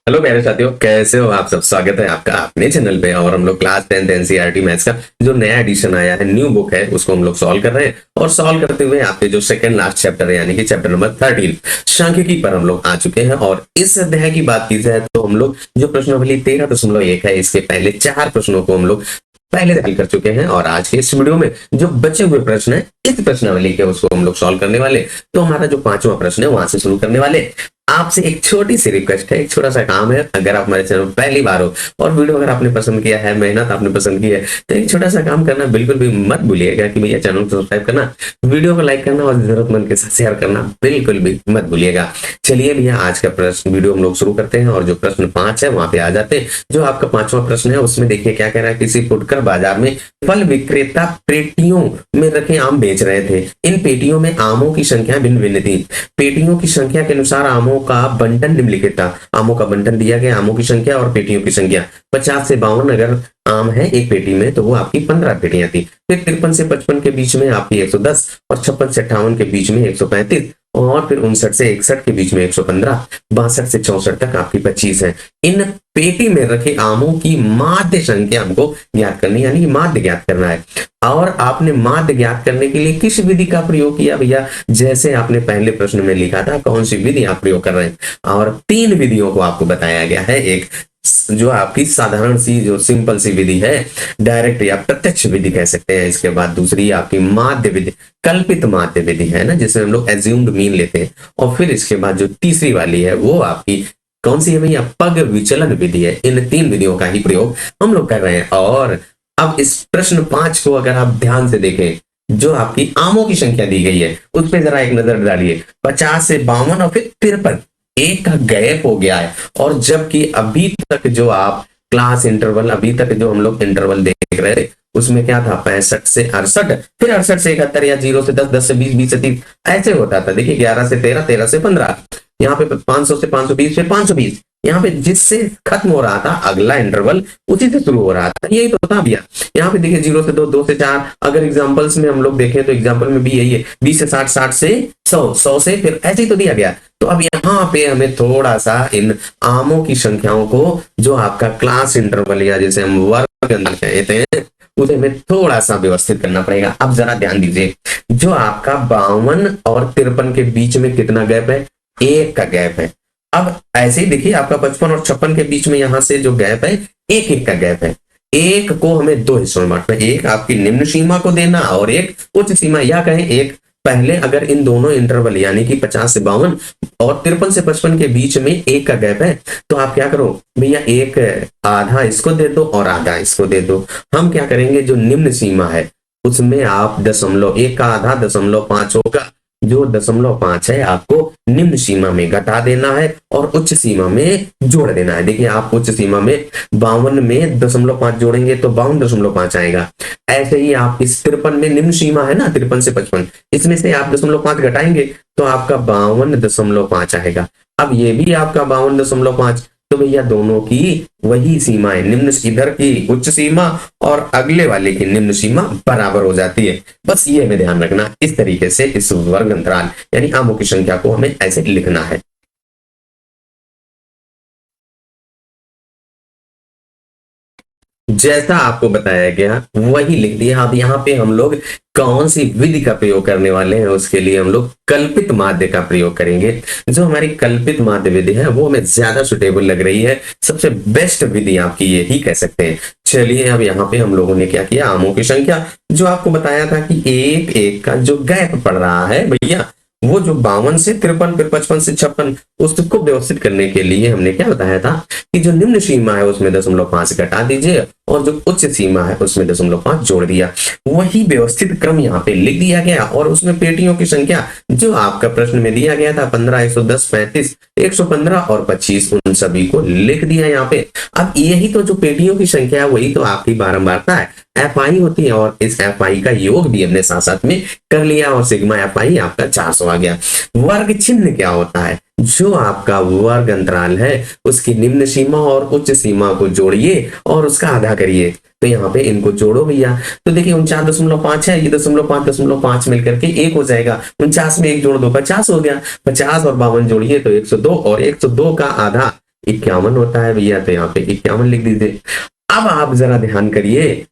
Hello प्यारे साथियों, कैसे हो आप सब। स्वागत है आपका अपने चैनल पे। और हम लोग क्लास 10th एनसीईआरटी मैथ्स का जो नया एडिशन आया है, न्यू बुक है, उसको हम लोग सॉल्व कर रहे हैं। और सॉल्व करते हुए आपके जो सेकंड लास्ट चैप्टर है, यानी कि चैप्टर नंबर 13 सांख्यिकी पर हम लोग आ चुके हैं। और इस अध्याय की बात की जाए तो हम लोग जो प्रश्नावली 13.1 है, इसके पहले 4 प्रश्नों को हम लोग पहले हल कर चुके हैं। और आज के इस वीडियो में जो बचे हुए प्रश्न है इस प्रश्नावली के, उसको हम लोग सॉल्व करने वाले। तो हमारा जो 5वां प्रश्न है वहां से शुरू करने वाले। आपसे एक छोटी सी रिक्वेस्ट है, एक छोटा सा काम है। अगर आप हमारे चैनल में पहली बार हो और वीडियो अगर आपने पसंद किया है, मेहनत आपने पसंद की है, तो एक छोटा सा काम करना बिल्कुल भी मत भूलिएगा कि भैया चैनल को सब्सक्राइब करना, वीडियो को लाइक करना और जरूरतमंद के साथ शेयर करना बिल्कुल भी मत भूलिएगा। चलिए भैया, आज का प्रश्न वीडियो हम लोग शुरू करते हैं। और जो प्रश्न 5 है वहां पे आ जाते हैं। जो आपका 5वां प्रश्न है उसमें देखिए क्या कह रहा है। किसी फुटकर बाजार में फल विक्रेता पेटियों में रखे आम बेच रहे थे। इन पेटियों में आमों की संख्या भिन्न भिन्न थी। पेटियों की संख्या के अनुसार आमों का बंटन निम्नलिखित था। आमों का बंटन दिया गया, आमों की संख्या और पेटियों की संख्या। 50 से 52 अगर आम है एक पेटी में, तो वो आपकी 15 पेटियां थी। फिर 53 से 55 के बीच में आपकी 110, और 56 से 58 के बीच में 135, और फिर 59 से 61 के बीच में 115, 62 से 64 तक आपकी 25 है। इन पेटी में रखे आमों की माध्य संख्या हमको ज्ञात करनी, यानी कि माध्य ज्ञात करना है। और आपने माध्य ज्ञात करने के लिए किस विधि का प्रयोग किया भैया? जैसे आपने पहले प्रश्न में लिखा था, कौन सी विधि आप प्रयोग कर रहे हैं। और 3 विधियों को आपको बताया गया है। एक जो आपकी साधारण सी जो सिंपल सी विधि है, डायरेक्ट या प्रत्यक्ष विधि कह सकते हैं। इसके बाद दूसरी आपकी माध्य विधि, कल्पित माध्य विधि है ना, जिसमें हम लोग एज्यूम्ड मीन लेते हैं। और फिर इसके बाद जो तीसरी वाली है वो आपकी कौन सी है भैया? पग विचलन विधि है। इन 3 विधियों का ही प्रयोग हम लोग कर रहे हैं। और अब इस प्रश्न 5 को अगर आप ध्यान से देखें, जो आपकी आमों की संख्या दी गई है उस पर जरा एक नजर डालिए। 50 से 52 और फिर 53, एक का गैप हो गया है। और जबकि अभी तक जो आप क्लास इंटरवल, अभी तक जो हम लोग इंटरवल देख रहे थे, उसमें क्या था? 65 से 68, फिर 68 से 71, या 0 से 10, 10 से 20, 20 से 30, ऐसे होता था। देखिए 11 से 13, 13 से 15, यहाँ पे 500 से 520, फिर 520, यहाँ पे जिससे खत्म हो रहा था अगला इंटरवल उसी से शुरू हो रहा था। यही तो था भैया। यहाँ पे देखिए 0 से 2, 2 से 4, अगर एग्जांपल्स में हम लोग देखें तो एग्जांपल में भी यही है। 20 से 60, 60 से 100, 100 से फिर ऐसे ही तो दिया गया। तो अब यहाँ पे हमें थोड़ा सा इन आमों की संख्याओं को, जो आपका क्लास इंटरवल या जिसे हम वर्ग अंतर कहते हैं, उसे हमें थोड़ा सा व्यवस्थित करना पड़ेगा। अब जरा ध्यान दीजिए, जो आपका 52 और 53 के बीच में कितना गैप है? 1 का गैप है। अब ऐसे ही देखिए आपका 55 और 56 के बीच में यहां से जो गैप है, 1 का गैप है। एक को हमें 2 हिस्सों में बांटना, एक आपकी निम्न सीमा को देना और एक उच्च सीमा, या कहें एक पहले अगर इन दोनों इंटरवल यानी कि 50 से 52 और 53 से 55 के बीच में 1 का गैप है, तो आप क्या करो भैया? एक आधा इसको दे दो और आधा इसको दे दो। हम क्या करेंगे, जो निम्न सीमा है उसमें आप 1 का आधा 0.5 होगा। जो 0.5 है आपको निम्न सीमा में घटा देना है और उच्च सीमा में जोड़ देना है। देखिए आप उच्च सीमा में 52 में 0.5 जोड़ेंगे तो 52.5 आएगा। ऐसे ही आप इस 53 में निम्न सीमा है ना, 53 से 55, इसमें से आप 0.5 घटाएंगे तो आपका 52.5 आएगा। अब ये भी आपका 52.5, तो भैया दोनों की वही सीमाएं, निम्न इधर की उच्च सीमा और अगले वाले की निम्न सीमा बराबर हो जाती है। बस ये हमें ध्यान रखना। इस तरीके से इस वर्ग अंतराल यानी आमों की संख्या को हमें ऐसे लिखना है। जैसा आपको बताया गया वही लिख दिया। अब यहाँ पे हम लोग कौन सी विधि का प्रयोग करने वाले हैं, उसके लिए हम लोग कल्पित माध्य का प्रयोग करेंगे। जो हमारी कल्पित माध्य विधि है वो हमें ज्यादा सुटेबल लग रही है। सबसे बेस्ट विधि आपकी ये ही कह सकते हैं। चलिए अब यहाँ पे हम लोगों ने क्या किया, आमों की संख्या जो आपको बताया था कि 1 का जो गैप पड़ रहा है भैया, वो जो 52 से 53 फिर 55 से 56, उसको व्यवस्थित करने के लिए हमने क्या बताया था कि जो निम्न सीमा है उसमें 0.5 घटा दीजिए और जो उच्च सीमा है उसमें 0.5 जोड़ दिया। वही व्यवस्थित क्रम यहाँ पे लिख दिया गया। और उसमें पेटियों की संख्या जो आपका प्रश्न में दिया गया था 15, 110, 35, 115 और 25, उन सभी को लिख दिया यहाँ पे। अब यही तो जो पेटियों की संख्या है वही तो आपकी बारंबारता है, एफ आई होती है। और इस एफ आई का योग भी हमने साथ साथ में कर लिया और सिग्मा एफ आई आपका 400 आ गया। वर्ग चिन्ह क्या होता है? जो आपका वर्ग अंतराल है उसकी निम्न सीमा और उच्च सीमा को जोड़िए और उसका आधा करिए। तो यहाँ पे इनको जोड़ो भैया, तो देखिए 49.5 है, ये 0.5 मिलकर के 1 हो जाएगा। 49 में 1 जोड़ दो 50 हो गया। 50 और 52 जोड़िए तो 102, और 102 का आधा 51 होता है भैया, तो यहाँ पे 51 लिख दीजिए। अब आप जरा ध्यान करिए,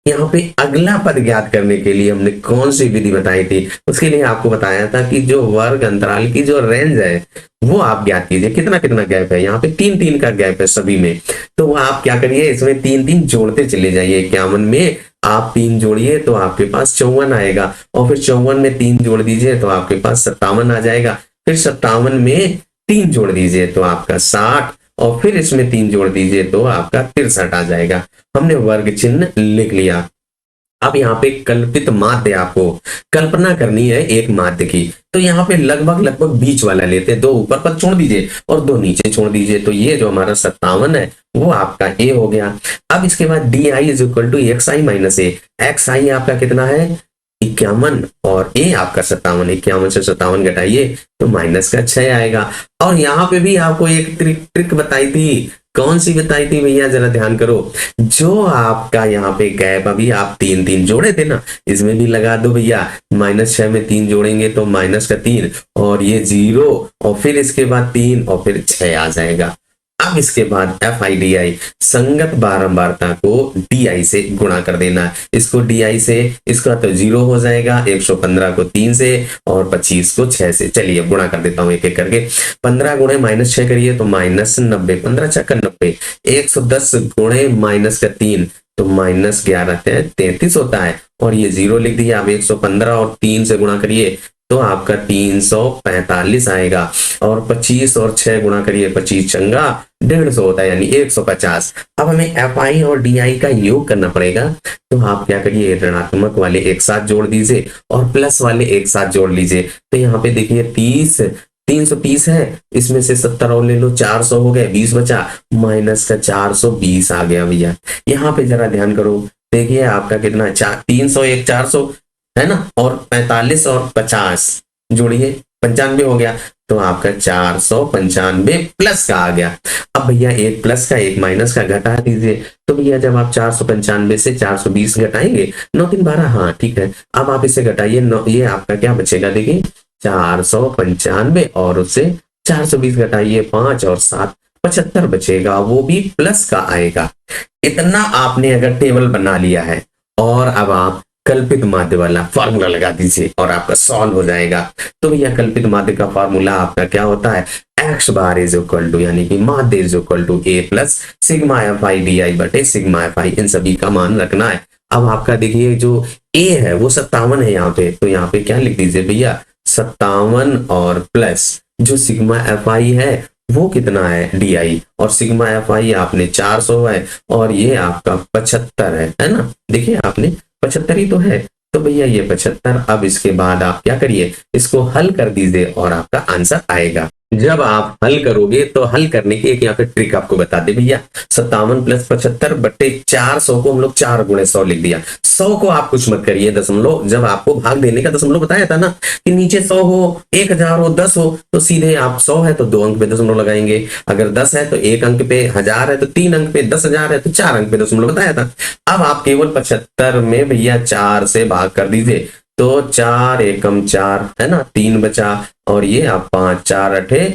यहाँ पे अगला पद ज्ञात करने के लिए हमने कौन सी विधि बताई थी, उसके लिए आपको बताया था कि जो वर्ग अंतराल की जो रेंज है वो आप ज्ञात कीजिए, कितना कितना गैप है, यहाँ पे 3-3 का गैप है सभी में। तो वो आप क्या करिए, इसमें 3-3 जोड़ते चले जाइए। 51 में आप 3 जोड़िए तो आपके पास 54 आएगा, और फिर 54 में 3 जोड़ दीजिए तो आपके पास 57 आ जाएगा। फिर 57 में 3 जोड़ दीजिए तो आपका 60, और फिर इसमें 3 जोड़ दीजिए तो आपका 63 आ जाएगा। हमने वर्ग चिन्ह लिख लिया। अब यहाँ पे कल्पित माध्य आपको कल्पना करनी है एक माध्य की, तो यहाँ पे लगभग लगभग बीच वाला लेते हैं, 2 ऊपर पद छोड़ दीजिए और 2 नीचे छोड़ दीजिए, तो ये जो हमारा 57 है वो आपका ए हो गया। अब इसके बाद D I is equal to X I minus A. X I आपका कितना है 51 और ए आपका 57। 51 से 57 घटाइए तो माइनस का 6 आएगा। और यहाँ पे भी आपको एक ट्रिक बताई थी, कौन सी बताई थी भैया, जरा ध्यान करो। जो आपका यहाँ पे गैप अभी आप 3-3 जोड़े थे ना, इसमें भी लगा दो भैया। -6 में 3 जोड़ेंगे तो माइनस का 3 और ये 0, और फिर इसके बाद 3 और फिर 6 आ जाएगा। अब इसके बाद एफ आई डी आई संगत बारंबारता को डी आई से गुणा कर देना है। इसको डी आई से, इसका तो 0 हो जाएगा, 115 को 3 से और 25 को 6 से। चलिए गुणा कर देता हूं एक एक करके। 15 गुणे -6 करिए तो -90, 15 छक्का 90। 110 गुणे -3 तो -11 33 होता है, और ये 0 लिख दिया। अब 115 और 3 से गुणा करिए तो आपका 345 आएगा, और 25 और 6 गुणा करिए, 25 चंगा 150 होता है, यानी 150। अब हमें एफ आई और डी आई का योग करना पड़ेगा, तो आप क्या करिए, ऋणात्मक वाले एक साथ जोड़ दीजिए और प्लस वाले एक साथ जोड़ लीजिए। तो यहाँ पे देखिए 330 है, इसमें से 70 और ले लो, 400 हो गए, 20 बचा, माइनस का 420 आ गया भैया। यहाँ पे जरा ध्यान करो, देखिए आपका कितना 301 400 है ना, और 45 और 50 जोड़िए 95 हो गया, तो आपका 495 प्लस का आ गया। अब भैया एक प्लस का एक माइनस का घटा दीजिए, तो भैया जब आप 495 से 420 घटाएंगे, 9 3 12, हाँ ठीक है। अब आप इसे घटाइए, ये आपका क्या बचेगा, देखिए 495 और उससे 420 घटाइए, 5 और 7 75 बचेगा, वो भी प्लस का आएगा। इतना आपने अगर टेबल बना लिया है, और अब आप कल्पित माध्य वाला फार्मूला लगा दीजिए और आपका सॉल्व हो जाएगा। तो भैया कल्पित माध्य का फार्मूला आपका क्या होता है, x bar is equal to, यानी कि माध्य is equal to a plus sigma F I D i बटे सिग्मा एफ आई, इन सभी का मान रखना है। अब आपका देखिए जो ए है वो 57 है यहाँ पे, तो यहाँ पे क्या लिख दीजिए भैया 57, और प्लस जो सिग्मा एफ आई है वो कितना है डी आई, और सिग्मा एफ आई आपने 400 है, और ये आपका 75 है ना, देखिए आपने 75 ही तो है, तो भैया ये 75। अब इसके बाद आप क्या करिए, इसको हल कर दीजिए और आपका आंसर आएगा। जब आप हल करोगे तो हल करने की एक यहाँ पे ट्रिक आपको बता दे भैया, 57 प्लस 75 बट्टे 400 को हम लोग 4 गुणे 100 लिख दिया। 100 को आप कुछ मत करिए, दशमलव, जब आपको भाग देने का दशमलव बताया था ना कि नीचे 100 हो, 1000 हो, 10 हो, तो सीधे आप 100 है तो 2 अंक पे दशमलव लगाएंगे, अगर 10 है तो 1 अंक पे, 1000 है तो 3 अंक पे, 10,000 है तो 4 अंक पे दशमलव बताया था। अब आप केवल 75 में भैया 4 से भाग कर दीजिए, तो 4 एकम 4 है ना, 3 बचा, और ये आप 5 4 अठे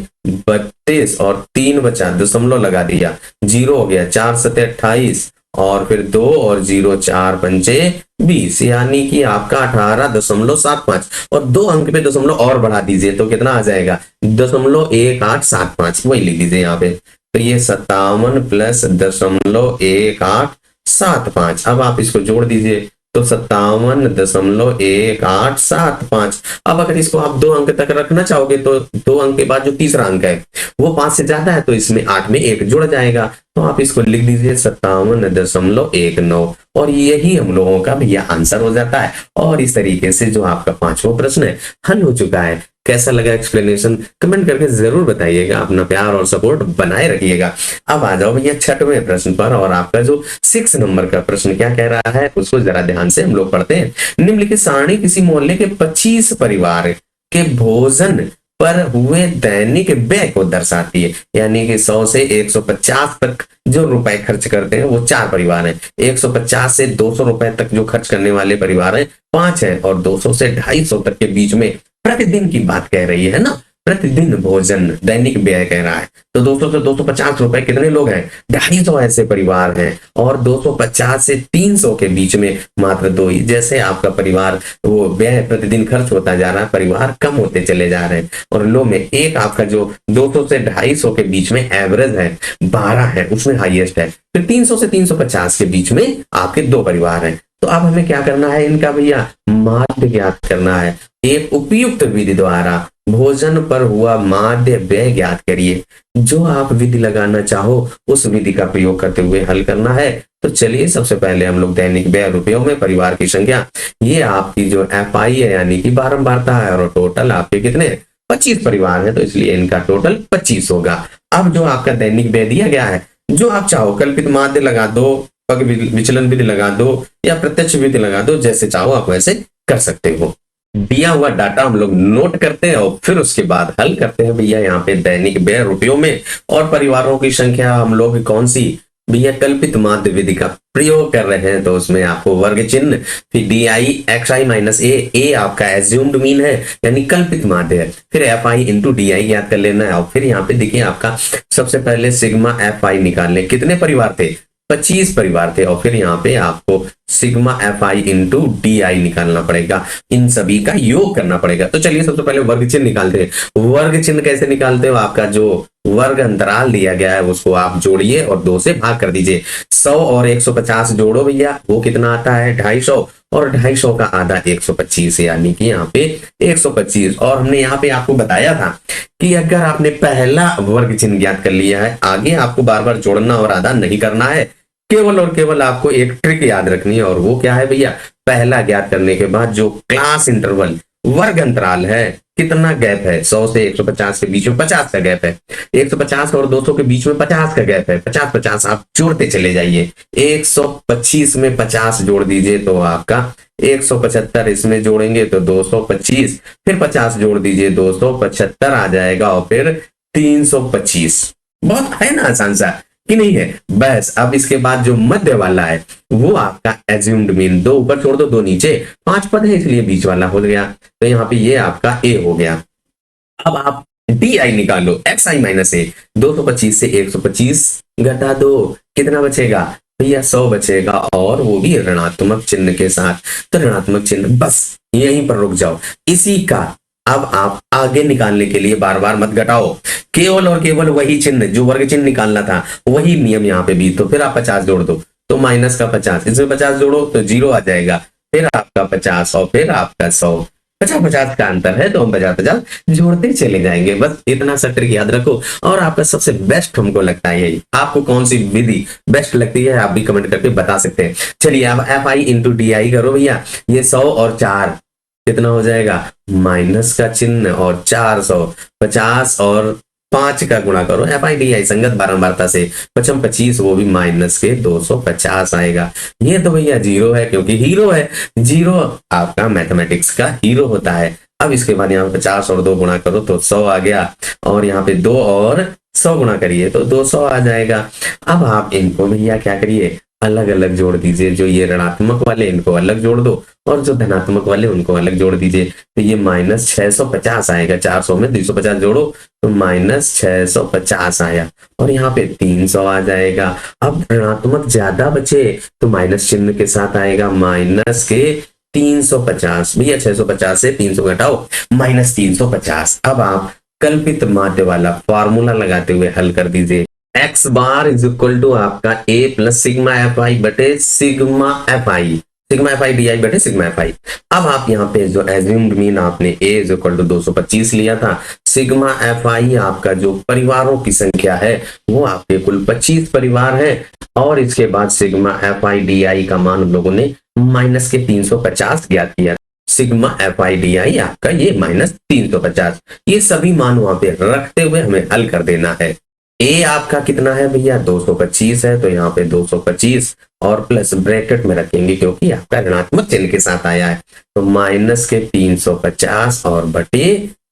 32 और 3 बचा, दशमलव लगा दिया, 0 हो गया, 4 7 28 और फिर 2 और 0 4 पंचे 20, यानी कि आपका 18.75, और 2 अंक पे दशमलव और बढ़ा दीजिए तो कितना आ जाएगा 0.1875, वही लिख दीजिए यहाँ पे। तो ये 57 प्लस 0.1875, अब आप इसको जोड़ दीजिए तो 57.1875। अब अगर इसको आप 2 अंक तक रखना चाहोगे तो 2 अंक के बाद जो तीसरा अंक है वो 5 से ज्यादा है, तो इसमें 8 में 1 जुड़ जाएगा, तो आप इसको लिख दीजिए 57.19, और यही हम लोगों का भैया आंसर हो जाता है। और इस तरीके से जो आपका 5वां प्रश्न है हल हो चुका है। कैसा लगा एक्सप्लेनेशन, कमेंट करके जरूर बताइएगा, अपना प्यार और सपोर्ट बनाए रखिएगा। अब आ जाओ भैया 6वें प्रश्न पर, और आपका जो 6 नंबर का प्रश्न क्या कह रहा है उसको जरा ध्यान से हम लोग पढ़ते हैं। निम्नलिखित सारणी किसी मोहल्ले के 25 परिवार के भोजन पर हुए दैनिक व्यय को दर्शाती है, यानी कि 100 से 150 तक जो रुपए खर्च करते हैं वो 4 परिवार हैं, 150 से 200 रुपए तक जो खर्च करने वाले परिवार हैं 5 हैं, और 200 से 250 तक के बीच में प्रतिदिन की बात कह रही है ना। प्रतिदिन भोजन दैनिक व्यय कह रहा है, तो 200 से 250 रुपए कितने लोग हैं? 250 ऐसे परिवार हैं, और 250 से 300 के बीच में मात्र दो ही। जैसे आपका परिवार वो व्यय प्रतिदिन खर्च होता जा रहा है, परिवार कम होते चले जा रहे हैं, और लो में एक आपका जो 200 से 250 के बीच में एवरेज है 12 है, उसमें हाईएस्ट है। फिर 300 से 350 के बीच में आपके दो परिवार हैं। तो अब हमें क्या करना है इनका भैया? माध्य ज्ञात करना है। एक उपयुक्त विधि द्वारा भोजन पर हुआ माध्य व्यय ज्ञात करिए। जो आप विधि लगाना चाहो उस विधि का प्रयोग करते हुए हल करना है। तो चलिए सबसे पहले हम लोग दैनिक व्यय रुपयों में परिवार की संख्या, ये आपकी जो एफआई है यानी कि बारंबारता है, और टोटल आपके कितने 25 परिवार है, तो इसलिए इनका टोटल 25 होगा। अब जो आपका दैनिक व्यय दिया गया है, जो आप चाहो कल्पित माध्य लगा दो, पग विचलन विधि लगा दो, या प्रत्यक्ष विधि लगा दो, जैसे चाहो आप वैसे कर सकते हो। दिया हुआ डाटा हम लोग नोट करते हैं और फिर उसके बाद हल करते हैं भैया। यहाँ पे दैनिक व्यय रुपयों में और परिवारों की संख्या हम लोग कौन सी भैया? कल्पित माध्य विधि का प्रयोग कर रहे हैं, तो उसमें आपको वर्ग चिन्ह, फिर D I X I minus A आपका एज्यूम्ड मीन है यानी कल्पित माध्य है, फिर F I into D I याद कर लेना है। और फिर यहाँ पे देखिए आपका सबसे पहले सिग्मा एफ आई निकालने, कितने परिवार थे? 25 परिवार थे, और फिर यहाँ पे आपको sigma F I into D आई निकालना पड़ेगा, इन सभी का योग करना पड़ेगा। तो चलिए सबसे पहले वर्ग चिन्ह निकालते हैं। वर्ग चिन्ह कैसे निकालते हो? आपका जो वर्ग अंतराल दिया गया है उसको आप जोड़िए और 2 से भाग कर दीजिए। 100 और 150 जोड़ो भैया, वो कितना आता है? 250, और 250 का आधा 125, यानी कि यहाँ पे 125। और हमने यहाँ पे आपको बताया था कि अगर आपने पहला वर्ग चिन्ह ज्ञात कर लिया है, आगे आपको बार बार जोड़ना और आधा नहीं करना है। केवल और केवल आपको एक ट्रिक याद रखनी है, और वो क्या है भैया? पहला ज्ञात करने के बाद जो क्लास इंटरवल वर्ग अंतराल है, कितना गैप है? 100 से 150 के बीच में 50 का गैप है, 150 और 200 के बीच में 50 का गैप है। 50-50 आप जोड़ते चले जाइए। 125 में 50 जोड़ दीजिए तो आपका 175, इसमें जोड़ेंगे तो 225, फिर 50 जोड़ दीजिए 275 आ जाएगा, और फिर 325। बहुत है ना आसान सा कि नहीं है? बस अब इसके बाद जो मध्य वाला है वो आपका एज्यूम्ड मीन, 2 ऊपर छोड़ दो 2 नीचे, 5 पद है इसलिए बीच वाला हो गया, तो यहाँ पे ये आपका ए हो गया। अब आप डी आई निकालो, एक्स आई माइनस ए। 225 से 125 घटा दो, कितना बचेगा भैया? 100 बचेगा, और वो भी ऋणात्मक चिन्ह के साथ। तो ऋणात्मक चिन्ह, बस यहीं पर रुक जाओ। इसी का अब आप आगे निकालने के लिए बार बार मत घटाओ, केवल और केवल वही चिन्ह जो वर्ग चिन्ह निकालना था वही नियम यहाँ पे भी। तो फिर आप 50 जोड़ दो तो माइनस का 50, इसमें 50 जोड़ो तो 0 आ जाएगा, फिर आपका 50 और फिर आपका 100। 50-50 का अंतर है, तो हम 50-50 जोड़ते चले जाएंगे। बस इतना सा ट्रिक याद रखो। और आपका सबसे बेस्ट हमको लगता है यही। आपको कौन सी विधि बेस्ट लगती है आप भी कमेंट करके बता सकते हैं। चलिए अब एफ आई इंटू डी आई करो भैया। ये 100 और 4 कितना हो जाएगा? माइनस का चिन्ह, और 400, 50 और 5 का गुणा करो, एफ आई डी आई संगत बारंबारता से 25, वो भी माइनस के 250 आएगा। ये तो भैया 0 है, क्योंकि हीरो है। 0 आपका मैथमेटिक्स का हीरो होता है। अब इसके बाद यहाँ 50 और 2 गुणा करो तो 100 आ गया, और यहाँ पे 2 और 100 गुणा करिए तो 200 आ जाएगा। अब आप इनको भैया क्या करिए? अलग अलग जोड़ दीजिए। जो ये ऋणात्मक वाले इनको अलग जोड़ दो, और जो धनात्मक वाले उनको अलग जोड़ दीजिए। तो ये माइनस 650 आएगा। 400 में 250 जोड़ो तो माइनस 650 आया, और यहाँ पे 300 आ जाएगा। अब ऋणात्मक ज्यादा बचे तो माइनस चिन्ह के साथ आएगा, माइनस के 350। भैया 650 से 300 घटाओ, माइनस 350। अब आप कल्पित माध्य वाला फॉर्मूला लगाते हुए हल कर दीजिए। X bar is equal to आपका a plus sigma F i बटे sigma F i, sigma F I D i बटे सिग्मा एफ आई। अब आप यहाँ पे जो एज्यूम्ड मीन आपने ए इज इक्वल टू 225 लिया था, सिग्मा एफ आई आपका जो परिवारों की संख्या है वो आपके कुल 25 परिवार है, और इसके बाद sigma F I D I का मान हम लोगों ने माइनस के 350 ज्ञात किया। Sigma F I D I आपका ये माइनस 350, ये सभी मान वहां पे रखते हुए हमें हल कर देना है। ए आपका कितना है भैया? 225 है, तो यहाँ पे 225 और प्लस ब्रैकेट में रखेंगे क्योंकि आपका ऋणात्मक चिन्ह के साथ आया है, तो माइनस के 350 और बटे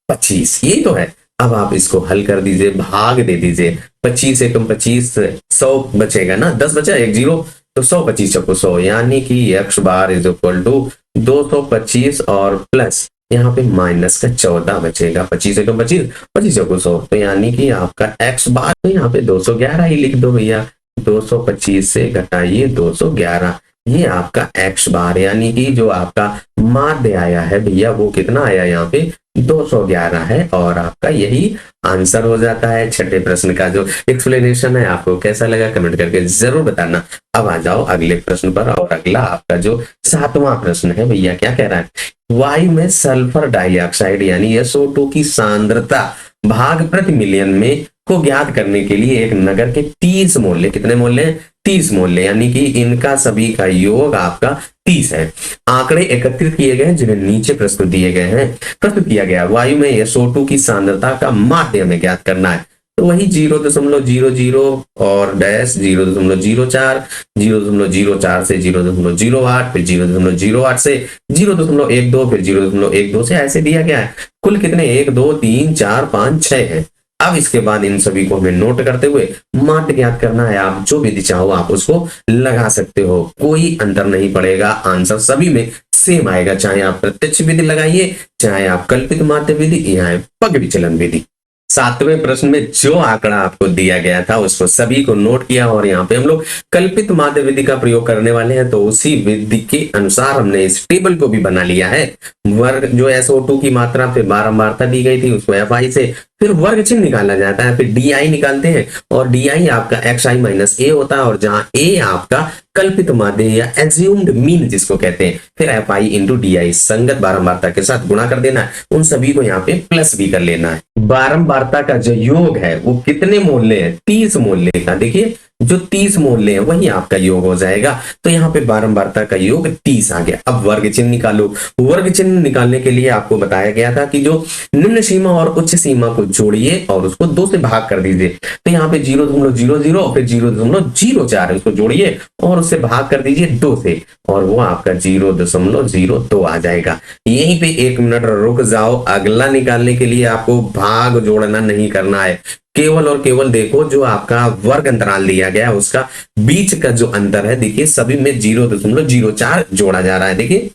25, ये तो है। अब आप इसको हल कर दीजिए, भाग दे दीजिए। 25 से तुम 25, 100 बचेगा ना, 10 बचा, 1 0, तो 100 25 100, यानी कि x bar is equal to 225 और प्लस यहाँ पे माइनस का 14 बचेगा, 25 एकम 25, 25 को 100, तो यानी कि आपका x बार, तो यहाँ पे 211 ही लिख दो भैया। 225 से घटाइए 211, ये आपका x बार, यानी कि जो आपका माध्य आया है भैया वो कितना आया यहाँ पे 211 है, और आपका यही आंसर हो जाता है। छठे प्रश्न का जो एक्सप्लेनेशन है आपको कैसा लगा कमेंट करके जरूर बताना। अब आ जाओ अगले प्रश्न पर, और अगला आपका जो 7वां प्रश्न है भैया क्या कह रहा है, वायु में सल्फर डाइऑक्साइड यानी SO2 की सांद्रता भाग प्रति मिलियन में को ज्ञात करने के लिए एक नगर के 30 मोहल्ले, कितने मोहल्ले, 30 मोहल्ले, यानी कि इनका सभी का योग आपका 30 है। आंकड़े एकत्रित किए गए जिन्हें नीचे प्रस्तुत दिए गए हैं, प्रस्तुत किया गया। वायु में SO2 की सांद्रता का माध्य हमें ज्ञात करना है, तो वही 0.00 और डैश 0.04, 0.04 से 0.08, फिर 0.08 से 0.12, फिर 0.12 से ऐसे दिया गया है। कुल कितने 1 2 3 4 5 6 है। अब इसके बाद इन सभी को हमें नोट करते हुए माध्य ज्ञात करना है। आप जो विधि चाहो आप उसको लगा सकते हो, कोई अंतर नहीं पड़ेगा, आंसर सभी में सेम आएगा, चाहे आप प्रत्यक्ष विधि लगाइए, चाहे आप कल्पित माध्य विधि या पग विचलन विधि। 7वें प्रश्न में जो आंकड़ा आपको दिया गया था उसको सभी को नोट किया, और यहाँ पे हम लोग कल्पित माध्य विधि का प्रयोग करने वाले हैं, तो उसी विधि के अनुसार हमने इस टेबल को भी बना लिया है। वर्ग जो SO2 की मात्रा फिर बारंबारता दी गई थी उसको FI से फिर वर्ग चिन्ह निकाला जाता है, फिर DI निकालते हैं, और DI आपका XI माइनस A होता है, और जहां A आपका कल्पित माध्य या एज्यूम्ड मीन जिसको कहते हैं, फिर FI इंटू DI संगत बारंबारता के साथ गुणा कर देना है, उन सभी को यहाँ पे प्लस भी कर लेना है। बारंबारता का जो योग है वो कितने मोहल्ले हैं, 30 मोहल्ले का, देखिए जो 30 मोहल्ले हैं वही आपका योग हो जाएगा, तो यहाँ पे बारंबारता का योग 30 आ गया। अब वर्ग चिन्ह निकालो। वर्ग चिन्ह निकालने के लिए आपको बताया गया था कि जो निम्न सीमा और उच्च सीमा को जोड़िए और उसको 2 से भाग कर दीजिए, तो यहाँ पे 0.00 फिर 0.04 है, उसको जोड़िए और उससे भाग कर दीजिए 2 से, और वो आपका 0.02 आ जाएगा। यहीं पे 1 मिनट रुक जाओ, अगला निकालने के लिए आपको भाग जोड़ना नहीं करना है, केवल और केवल देखो जो आपका वर्ग अंतराल दिया गया है उसका बीच का जो अंतर है, देखिए सभी में 0.04 जोड़ा जा रहा है। देखिए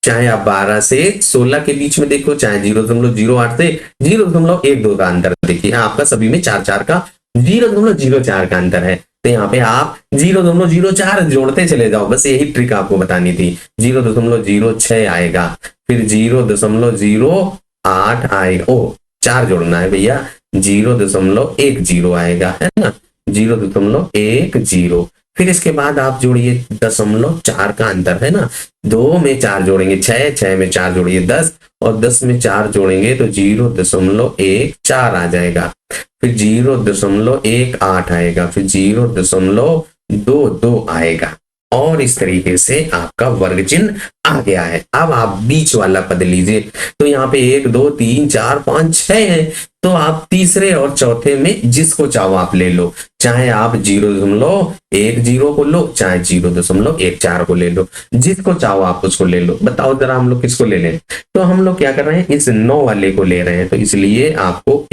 चाहे आप 12 से 16 के बीच में देखो, चाहे 0.08 से 0.12 का अंतर, देखिए आपका सभी में 4 का 0.04 का अंतर है, तो यहाँ पे आप 0.04 जोड़ते चले जाओ, बस यही ट्रिक आपको बतानी थी। 0.06 आएगा, फिर 0.08 आएगा, ओ 4 जोड़ना है भैया, 0.10 आएगा, है ना, 0.10, फिर इसके बाद आप जोड़िए 0.4 का अंतर है ना, 2 में 4 जोड़ेंगे 6, 6 में 4 जोड़िए 10, और 10 में 4 जोड़ेंगे तो 0.14 आ जाएगा, फिर 0.18 आएगा, फिर 0.22 आएगा, और इस तरीके से आपका वर्ग चिन्ह आ गया है। अब आप बीच वाला पद लीजिए, तो यहाँ पे 1 2 3 4 5 6 है, तो आप तीसरे और चौथे में जिसको चाहो आप ले लो, चाहे आप 0.10 को लो, चाहे 0.14 को ले लो, जिसको चाहो आप उसको ले लो। बताओ जरा हम लोग किसको ले लें, तो हम लोग क्या कर रहे हैं, इस 9 वाले को ले रहे हैं, तो इसलिए आपको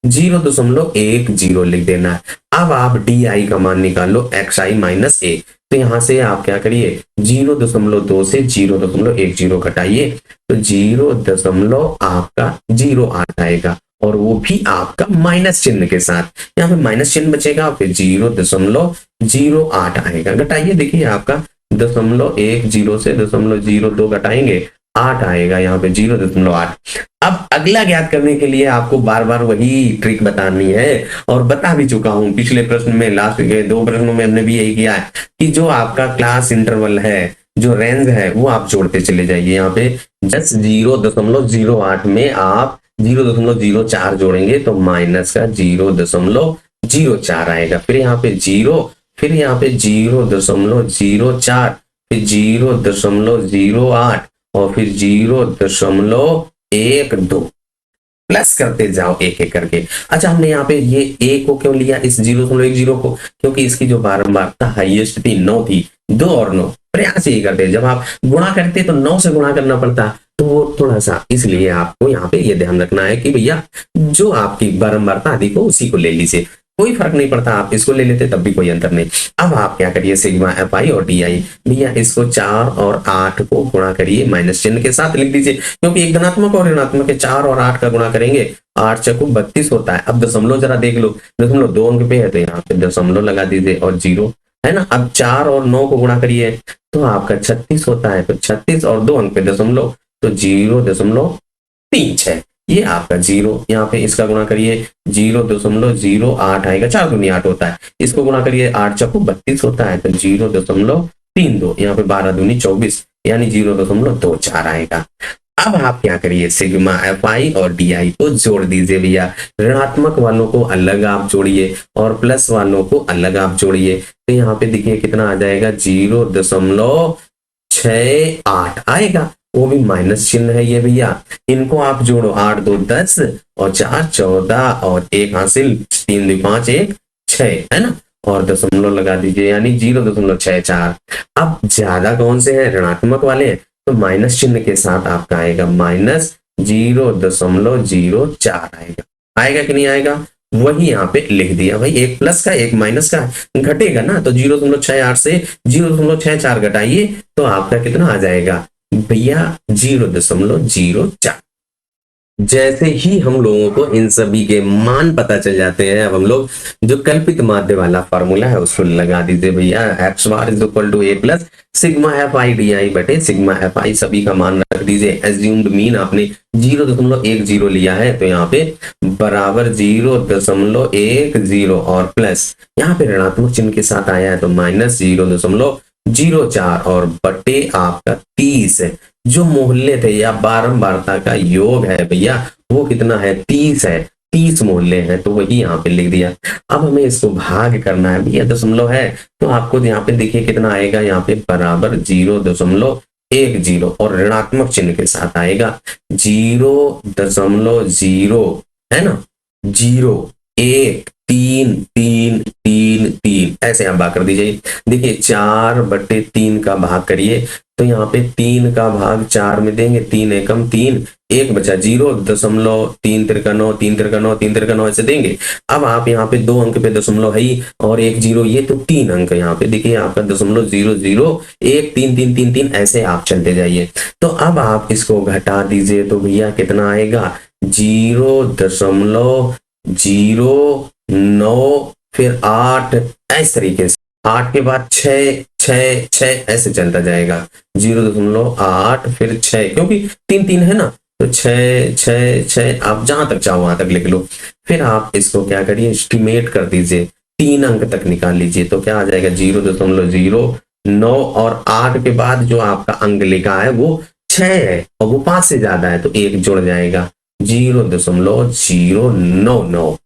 0.10 लिख देना है। अब आप DI का मान निकालो XI माइनस A, तो यहां से आप क्या करिए 0.2 से 0.10 घटाइए, तो 0.08 आएगा, और वो भी आपका माइनस चिन्ह के साथ, यहाँ पे माइनस चिन्ह बचेगा, फिर 0.08 आएगा। घटाइए, देखिए आपका 0.10 से 0.02 घटाएंगे 8 आएगा, यहाँ पे 0.8। अब अगला ज्ञात करने के लिए आपको बार बार वही ट्रिक बतानी है, और बता भी चुका हूं पिछले प्रश्न में, लास्ट के 2 प्रश्नों में हमने भी यही किया है कि जो आपका क्लास इंटरवल है, जो रेंज है, वो आप जोड़ते चले जाइए। यहाँ पे जस्ट 0.08 में आप 0.04 जोड़ेंगे तो माइनस का 0.04 आएगा, फिर यहाँ पे 0, फिर यहाँ पे 0.04, फिर 0.08, और फिर 0.12 प्लस करते जाओ एक एक करके। अच्छा, हमने यहाँ पे ये A को क्यों लिया, इस 0.10 को, क्योंकि इसकी जो बारंबारता हाईएस्ट थी 9 थी, 2 और 9 प्रयास यही करते, जब आप गुणा करते तो 9 से गुणा करना पड़ता, तो वो थोड़ा सा, इसलिए आपको यहाँ पे ये ध्यान रखना है कि भैया जो आपकी बारंबारता अधिक हो उसी को ले लीजिए। कोई फर्क नहीं पड़ता, आप इसको ले लेते तब भी कोई अंतर नहीं। अब आप क्या करिए, सिग्मा एफ आई और डी आई, भैया इसको 4 और 8 को गुणा करिए, माइनस चिन्ह के साथ लिख दीजिए, क्योंकि एक धनात्मक और ऋणात्मक है, 4 और 8 का गुणा करेंगे 8 चक्कू 32 होता है। अब दशमलव जरा देख लो, दशमलव 2 अंक पे है तो यहाँ पे दशमलव लगा दीजिए और 0 है ना। अब 4 और 9 को गुणा करिए तो आपका 36 होता है, तो 36 और 2 अंक पे दशमलव, तो 0.36, ये आपका 0। यहाँ पे इसका गुणा करिए 0.08 आएगा, 4 दूनी 8 होता है, इसको गुणा करिए 8 चौको 32 होता है, तो 0.32, यहाँ पे 12 दूनी 24, यानी 0.24 आएगा। अब आप क्या करिए, सिग्मा एफ आई और डी आई को जोड़ दीजिए भैया, ऋणात्मक वालों को अलग आप जोड़िए और प्लस वालों को अलग आप जोड़िए, तो यहाँ पे देखिए कितना आ जाएगा, 0.68 आएगा, वो भी माइनस चिन्ह है ये भैया। इनको आप जोड़ो, 8 2 10 और 4 14 और 1 हासिल, 3 2 5 1 6 है ना, और दशमलव लगा दीजिए, यानी 0.64। अब ज्यादा कौन से हैं, ऋणात्मक वाले हैं, तो माइनस चिन्ह के साथ आपका आएगा -0.04 आएगा। आएगा कि नहीं आएगा, वही यहाँ पे लिख दिया भाई, एक प्लस का एक माइनस का, घटेगा ना, तो 0.68 से 0.64 घटाइए तो आपका कितना आ जाएगा भैया, 0.04। जैसे ही हम लोगों को इन सभी के मान पता चल जाते हैं, अब हम लोग जो कल्पित माध्य वाला फार्मूला है उसको लगा दीजिए भैया, x bar is equal to a plus sigma F I D i बटे सिग्मा एफ आई, सभी का मान रख दीजिए। एज्यूम्ड मीन आपने 0.10 लिया है, तो यहाँ पे बराबर 0.10 और प्लस यहाँ पे ऋणात्मक चिन्ह के साथ आया है, तो -0.04 और बटे आपका 30, जो मोहल्ले थे या बारंबारता का योग है भैया, वो कितना है, 30 है, 30 मोहल्ले हैं, तो वही यहाँ पे लिख दिया। अब हमें इसको भाग करना है भैया, दशमलव है तो आपको यहाँ पे देखिए कितना आएगा, यहाँ पे बराबर 0.10 और ऋणात्मक चिन्ह के साथ आएगा 0.0 है ना, 0 1 3 3 3 3, ऐसे आप भाग कर दीजिए। देखिए 4/3 का भाग करिए, तो यहाँ पे 3 का भाग 4 में देंगे, 3 एकम 3, 1 बचा 0.3 तिरका 9 ऐसे देंगे। अब आप यहाँ पे 2 अंक पे दशमलव है ही और 1 0, ये तो 3 अंक यहाँ पे देखिए आपका 0.0013 3 3 3 3 ऐसे आप चलते जाइए। तो अब आप इसको घटा दीजिए तो भैया कितना आएगा, 0.09 फिर 8, इस तरीके से 8 के बाद 6 6 6 ऐसे चलता जाएगा, 0.8 फिर 6, क्योंकि 3 3 है ना, तो 6 6 6 आप जहां तक चाहो वहां तक लिख लो। फिर आप इसको क्या करिए, एस्टिमेट कर दीजिए, 3 अंक तक निकाल लीजिए, तो क्या आ जाएगा 0.09 और 8 के बाद जो आपका अंक लिखा है वो 6 है और वो 5 से ज्यादा है, तो 1 जुड़ जाएगा 0.099।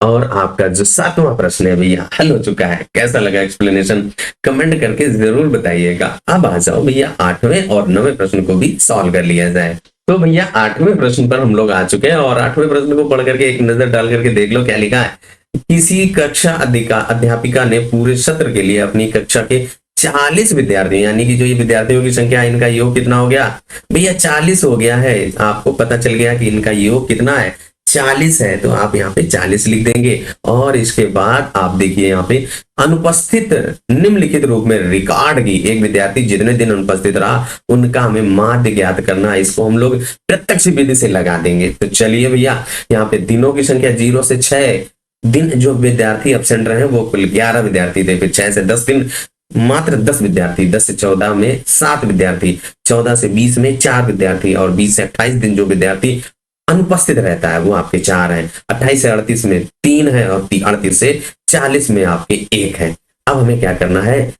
और आपका जो 7वां प्रश्न है भैया हल हो चुका है। कैसा लगा एक्सप्लेनेशन, कमेंट करके जरूर बताइएगा। अब आ जाओ भैया 8वें और 9वें प्रश्न को भी सॉल्व कर लिया जाए। तो भैया 8वें प्रश्न पर हम लोग आ चुके हैं और 8वें प्रश्न को पढ़ करके एक नजर डाल करके देख लो क्या लिखा है। किसी कक्षा अध्यापिका ने पूरे सत्र के लिए अपनी कक्षा के 40 विद्यार्थी, यानी कि जो ये विद्यार्थियों की संख्या है, इनका योग कितना हो गया भैया, 40 हो गया है। आपको पता चल गया कि इनका योग कितना है, 40 है, तो आप यहाँ पे 40 लिख देंगे। और इसके बाद आप देखिए यहाँ पे अनुपस्थित निम्नलिखित रूप में रिकॉर्ड की, एक विद्यार्थी जितने दिन अनुपस्थित रहा उनका हमें माध्य ज्ञात करना है। इसको हम लोग प्रत्यक्ष विधि से लगा देंगे। तो चलिए भैया, यहाँ पे दिनों की संख्या 0 से 6 दिन जो विद्यार्थी एब्सेंट रहे वो कुल 11 विद्यार्थी थे। फिर 6 से 10 दिन मात्र 10 विद्यार्थी, 10 से 14 में 7 विद्यार्थी, 14 से 20 में 4 विद्यार्थी और 20 से 28 दिन जो विद्यार्थी अनुपस्थित रहता है वो आपके 4 हैं। 28 से 38 में 3 है और 38 से 40 में आपके 1 है। अब हमें क्या करना है,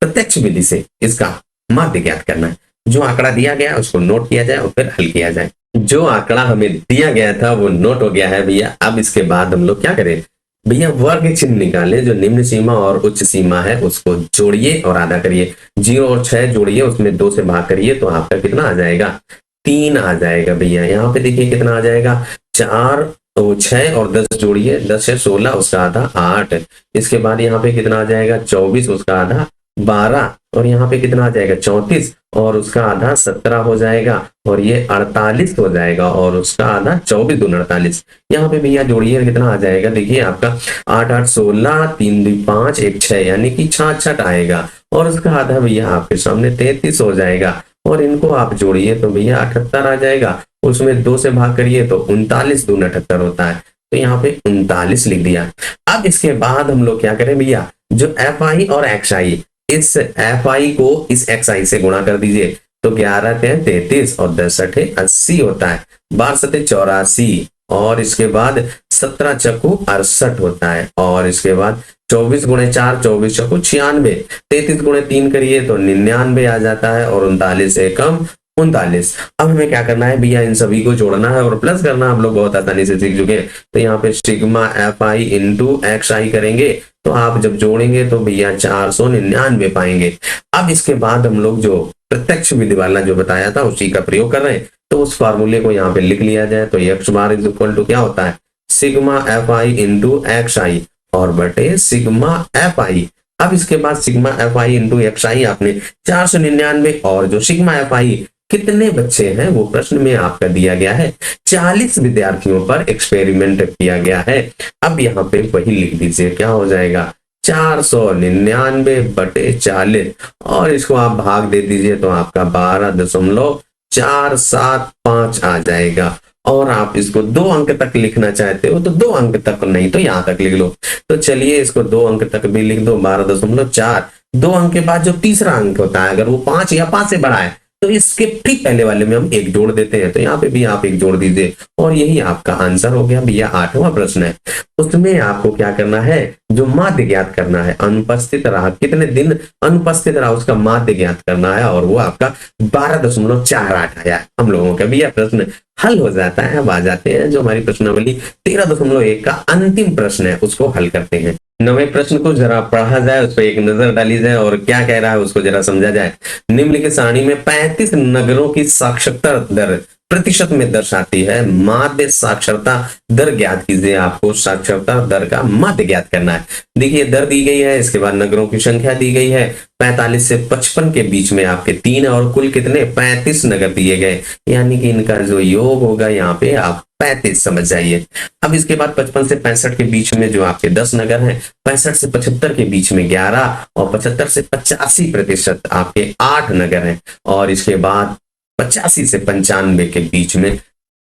प्रत्यक्ष विधि से इसका माध्य ज्ञात करना है। जो आंकड़ा दिया गया उसको नोट किया जाए और फिर हल किया जाए। जो आंकड़ा हमें दिया गया था वो नोट हो गया है भैया। अब इसके बाद हम लोग क्या करें भैया, वर्ग चिन्ह निकाले, जो निम्न सीमा और उच्च सीमा है उसको जोड़िए और आधा करिए। 0 और 6 जोड़िए, उसमें 2 से भाग करिए तो आपका कितना आ जाएगा, 3 आ जाएगा भैया। यहाँ पे देखिए कितना आ जाएगा, 4 और 6 और 10 जोड़िए, 10 है 16, उसका आधा 8। इसके बाद यहाँ पे कितना आ जाएगा, 24, उसका आधा 12 और यहाँ पे कितना आ जाएगा 34 और उसका आधा 17 हो जाएगा और ये 48 हो जाएगा और उसका आधा 24 दूनी 48। यहाँ पे भैया जोड़िए कितना आ जाएगा, देखिए आपका 8 8 16 3 2 5 1 6 यानी कि 66 आएगा और उसका आधा भैया आपके सामने 33 हो जाएगा और इनको आप जोड़िए तो भैया 78 आ जाएगा, उसमें 2 से भाग करिए तो 39 दूनी 78 होता है, तो यहाँ पे 39 लिख दिया। अब इसके बाद हम लोग क्या करें भैया, जो एफ आई और एक्स आई, इस एफ आई को इस एक्स आई से गुणा कर दीजिए तो 11 के 33 और 10 अठे 80 होता है, 12 सते 84 और इसके बाद 17 चक्कू 68 होता है और इसके बाद 24 गुणे 4 24 चक्कू 96, 33 गुणे 3 करिए तो 99 आ जाता है और 39 एकम 39। अब हमें क्या करना है भैया, इन सभी को जोड़ना है और प्लस करना हम लोग बहुत आसानी से सीख चुके हैं। तो यहाँ पे sigma F I into X I करेंगे तो आप जब जोड़ेंगे तो भैया 499 पाएंगे। अब इसके बाद हम लोग जो प्रत्यक्ष विधि वाला जो बताया था उसी का प्रयोग कर रहे हैं, तो उस फॉर्मूले को यहाँ पे लिख लिया जाए तो X bar is equal to क्या होता है, sigma F I into X I और बटे सिग्मा एफ आई। अब इसके बाद sigma F I into X I आपने 499 और जो सिग्मा एफ आई कितने बच्चे हैं वो प्रश्न में आपका दिया गया है, 40 विद्यार्थियों पर एक्सपेरिमेंट किया गया है। अब यहाँ पे वही लिख दीजिए, क्या हो जाएगा 499 बटे 40 और इसको आप भाग दे दीजिए तो आपका 12.475 आ जाएगा। और आप इसको 2 अंक तक लिखना चाहते हो तो 2 अंक तक, नहीं तो यहां तक लिख लो। तो चलिए इसको 2 अंक तक भी लिख दो, 12.4। 2 अंक के बाद जो तीसरा अंक होता है अगर वो 5 या 5 से बड़ा है तो इसके ठीक पहले वाले में हम 1 जोड़ देते हैं, तो यहाँ पे भी आप 1 जोड़ दीजिए और यही आपका आंसर हो गया भैया। 8वां प्रश्न है, उसमें आपको क्या करना है, जो माध्य ज्ञात करना है, अनुपस्थित रहा, कितने दिन अनुपस्थित रहा उसका माध्य ज्ञात करना है और वो आपका 12.48 आया हम लोगों का भैया। प्रश्न हल हो जाता है। अब आ जाते हैं जो हमारी प्रश्नावली 13.1 का अंतिम प्रश्न है उसको हल करते हैं। 9वें प्रश्न को जरा पढ़ा जाए, उस पर एक नजर डाली जाए और क्या कह रहा है उसको जरा समझा जाए। निम्नलिखित सारणी में 35 नगरों की साक्षरता दर प्रतिशत में दर्शाती है, माध्य साक्षरता दर ज्ञात कीजिए। आपको साक्षरता दर का माध्य ज्ञात करना है। देखिए दर दी गई है, इसके बाद नगरों की संख्या दी गई है, 45 से 55 के बीच में आपके 3 और कुल कितने 35 नगर दिए गए, यानी कि इनका जो योग होगा यहाँ पे आप 35 समझ जाइए। अब इसके बाद 55 से 65 के बीच में जो आपके 10 नगर हैं, 65 से 75 के बीच में 11 और 75 से 85% आपके 8 नगर हैं और इसके बाद 85 से 95 के बीच में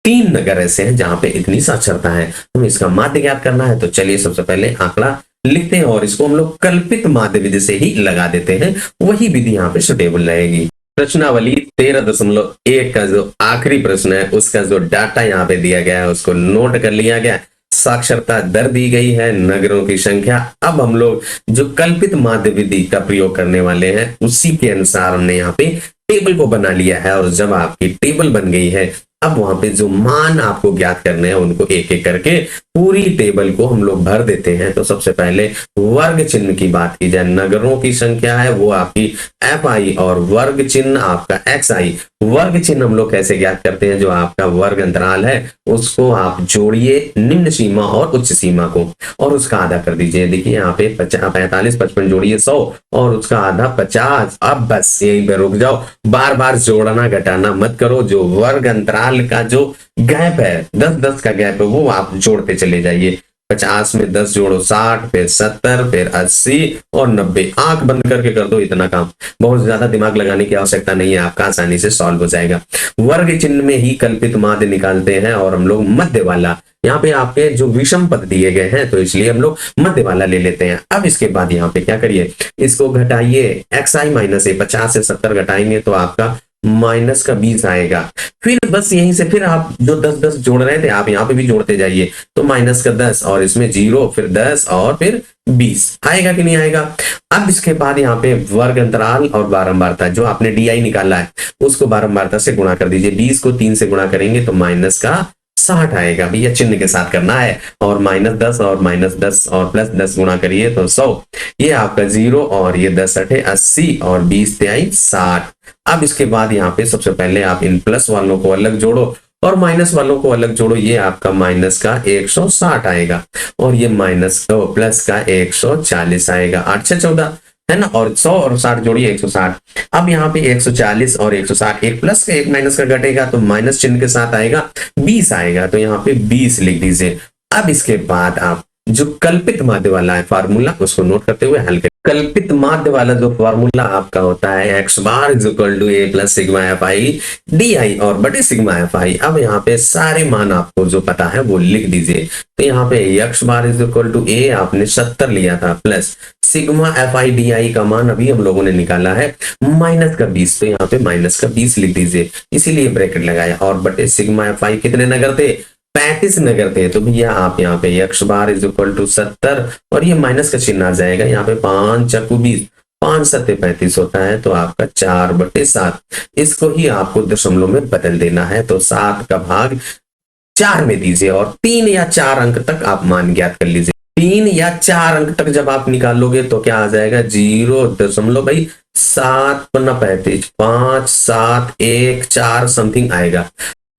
3 नगर ऐसे हैं जहां पे इतनी साक्षरता है। हमें इसका माध्य ज्ञात करना है, तो चलिए सबसे पहले आंकड़ा लिखते हैं और इसको हम लोग कल्पित माध्य विधि से ही लगा देते हैं, वही विधि यहाँ पे सुटेबल रहेगी। प्रश्नावली 13.1 का जो आखिरी प्रश्न है उसका जो डाटा यहाँ पे दिया गया है उसको नोट कर लिया गया। साक्षरता दर दी गई है, नगरों की संख्या। अब हम लोग जो कल्पित माध्य विधि का प्रयोग करने वाले हैं उसी के अनुसार हमने यहाँ पे टेबल को बना लिया है और जब आपकी टेबल बन गई है अब वहां पे जो मान आपको ज्ञात करने हैं उनको एक एक करके पूरी टेबल को हम लोग भर देते हैं। तो सबसे पहले वर्ग चिन्ह की बात की जाए, नगरों की संख्या है वो आपकी एफ आई और वर्ग चिन्ह आपका एक्स आई। वर्ग चिन्ह हम लोग कैसे ज्ञात करते हैं, जो आपका वर्ग अंतराल है उसको आप जोड़िए निम्न सीमा और उच्च सीमा को और उसका आधा कर दीजिए। देखिए यहाँ पे 45 55 जोड़िए 100 और उसका आधा 50। अब बस यहीं पे रुक जाओ, बार बार जोड़ना घटाना मत करो। जो वर्ग अंतराल का जो गैप है 10-10 का गैप है वो आप जोड़ते चले जाइए। 50 में 10 जोड़ो 60, फिर 70, फिर 80 और 90। आंख बंद करके कर दो इतना काम, बहुत ज्यादा दिमाग लगाने की आवश्यकता नहीं है, आपका आसानी से सॉल्व हो जाएगा। वर्ग चिन्ह में ही कल्पित माध्य निकालते हैं और हम लोग मध्य वाला, यहाँ पे आपके जो विषम पद दिए गए हैं तो इसलिए हम लोग मध्य वाला ले लेते हैं। अब इसके बाद यहाँ पे क्या करिए, इसको घटाइए, एक्स आई माइनस ए, 50 से 70 घटाएंगे तो आपका माइनस का 20 आएगा। फिर बस यहीं से फिर आप जो 10-10 जोड़ रहे थे आप यहाँ पे भी जोड़ते जाइए, तो माइनस का 10 और इसमें 0, फिर 10 और फिर 20 आएगा कि नहीं आएगा। अब इसके बाद यहाँ पे वर्ग अंतराल और बारंबारता, जो आपने डी आई निकाला है उसको बारंबारता से गुणा कर दीजिए। 20 को 3 से गुणा करेंगे तो माइनस का 60 आएगा, भैया चिन्ह के साथ करना है। और -10 और -10 और +10 गुणा करिए तो 100, ये आपका 0 और ये 10 8 80 और 20 23 60। अब इसके बाद यहाँ पे सबसे पहले आप इन प्लस वालों को अलग जोड़ो और माइनस वालों को अलग जोड़ो। ये आपका माइनस का 160 आएगा और ये माइनस प्लस का 140 आएगा। 8 6 14, है ना। और 100 और 60 जोड़िए 160। अब यहाँ पे 140 और 160, एक प्लस का एक माइनस का घटेगा तो माइनस चिन्ह के साथ आएगा 20 आएगा, तो यहाँ पे 20 लिख दीजिए। अब इसके बाद आप जो कल्पित माध्य वाला है फार्मूला उसको नोट करते हुए हल करें। कल्पित माध्य वाला जो फार्मूला आपका होता है x bar is equal to a plus sigma F I D i और बटे सिग्मा एफ आई। अब यहाँ पे सारे मान आपको जो पता है वो लिख दीजिए। तो यहाँ पे x bar is equal to A आपने 70 लिया था, plus sigma F I D I का मान अभी हम लोगों ने निकाला है माइनस का 20, तो यहाँ पे माइनस का 20 लिख दीजिए, इसीलिए ब्रैकेट लगाया। और बटे सिग्मा एफ आई कितने नगर थे, 35 नगर थे। तो भैया आप यहाँ पे x bar is equal to 70 और ये माइनस का चिन्ह आ जाएगा, यहाँ पे 5 चक्कू 20, 5 सत्ते 35 होता है, तो आपका 4/7। इसको ही आपको दशमलव में बदल देना है, तो 7 का भाग 4 में दीजिए और 3 या 4 अंक तक आप मान ज्ञात कर लीजिए। 3 या 4 अंक तक जब आप निकालोगे तो क्या आ जाएगा 0.7 5 7 1 4 समथिंग आएगा।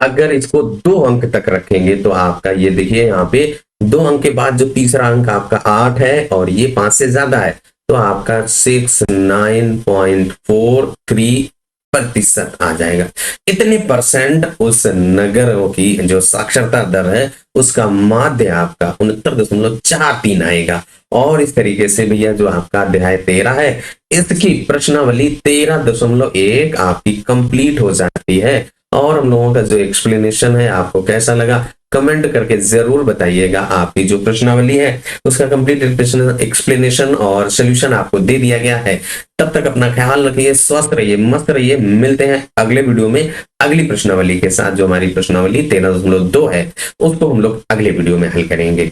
अगर इसको 2 अंक तक रखेंगे तो आपका ये देखिए यहाँ पे 2 अंक के बाद जो तीसरा अंक आपका 8 है और ये 5 से ज्यादा है, तो आपका 69.43% आ जाएगा। इतने परसेंट उस नगरों की जो साक्षरता दर है उसका माध्य आपका 69.43 आएगा। और इस तरीके से भैया जो आपका अध्याय 13 है इसकी प्रश्नावली 13.1 आपकी कंप्लीट हो जाती है। और हम लोगों का जो एक्सप्लेनेशन है आपको कैसा लगा कमेंट करके जरूर बताइएगा। आपकी जो प्रश्नावली है उसका कंप्लीट एक्सप्लेनेशन और सोल्यूशन आपको दे दिया गया है। तब तक अपना ख्याल रखिए, स्वस्थ रहिए, मस्त रहिए। मिलते हैं अगले वीडियो में अगली प्रश्नावली के साथ। जो हमारी प्रश्नावली 13.2 है उसको हम लोग अगले वीडियो में हल करेंगे।